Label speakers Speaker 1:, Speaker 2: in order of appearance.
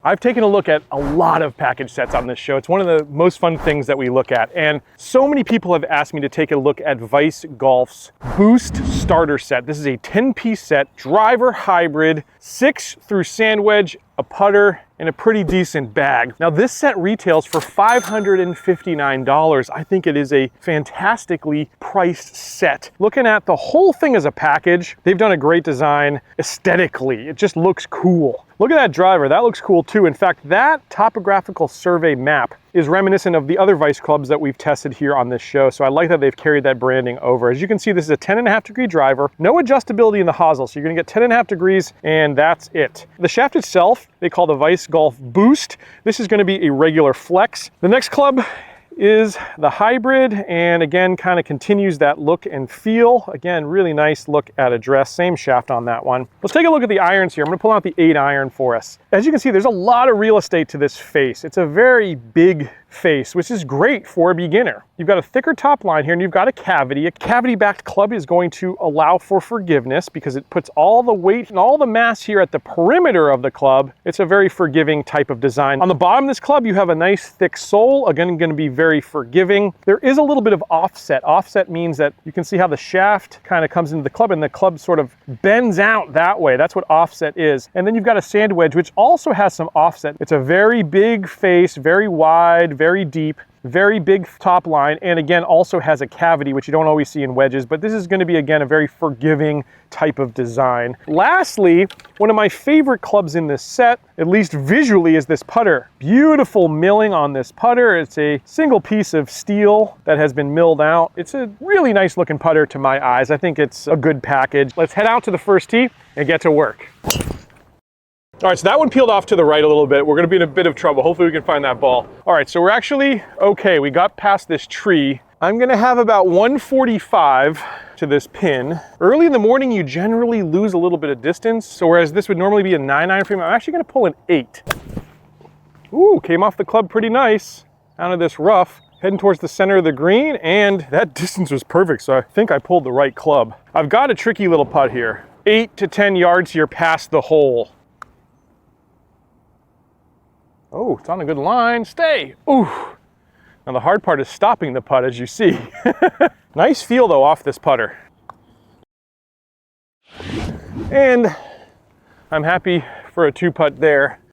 Speaker 1: I've taken a look at a lot of package sets on this show. It's one of the most fun things that we look at. And so many people have asked me to take a look at Vice Golf's Boost Starter Set. This is a 10-piece set, driver hybrid, 6 through sand wedge, a putter, and a pretty decent bag. Now this set retails for $559. I think it is a fantastically priced set. Looking at the whole thing as a package, they've done a great design aesthetically. It just looks cool. Look at that driver, that looks cool too. In fact, that topographical survey map is reminiscent of the other Vice clubs that we've tested here on this show. So I like that they've carried that branding over. As you can see, this is a 10.5-degree driver, no adjustability in the hosel. So you're gonna get 10.5 degrees and that's it. The shaft itself, they call the Vice Golf Boost. This is gonna be a regular flex. The next club is the hybrid, and again kind of continues that look and feel. Again, really nice look at address, same shaft on that one. Let's take a look at the irons here. I'm going to pull out the 8-iron for us. As you can see, there's a lot of real estate to this face. It's a very big face, which is great for a beginner. You've got a thicker top line here and you've got a cavity. A cavity-backed club is going to allow for forgiveness because it puts all the weight and all the mass here at the perimeter of the club. It's a very forgiving type of design. On the bottom of this club, you have a nice thick sole, again going to be very forgiving. There is a little bit of offset. Offset means that you can see how the shaft kind of comes into the club and the club sort of bends out that way. That's what offset is. And then you've got a sand wedge, which also has some offset. It's a very big face, very wide, very deep, very big top line, and again also has a cavity, which you don't always see in wedges, but this is going to be again a very forgiving type of design. Lastly, one of my favorite clubs in this set, at least visually, is this putter. Beautiful milling on this putter. It's a single piece of steel that has been milled out. It's a really nice looking putter to my eyes. I think it's a good package. Let's head out to the first tee and get to work. All right, so that one peeled off to the right a little bit. We're gonna be in a bit of trouble. Hopefully we can find that ball. All right, so we're actually okay. We got past this tree. I'm gonna have about 145 to this pin. Early in the morning, you generally lose a little bit of distance. So whereas this would normally be a 9-iron frame, I'm actually gonna pull an 8. Ooh, came off the club pretty nice. Out of this rough, heading towards the center of the green, and that distance was perfect, so I think I pulled the right club. I've got a tricky little putt here. 8 to 10 yards here past the hole. Oh, it's on a good line. Stay. Ooh. Now the hard part is stopping the putt, as you see. Nice feel though off this putter. And I'm happy for a 2-putt there.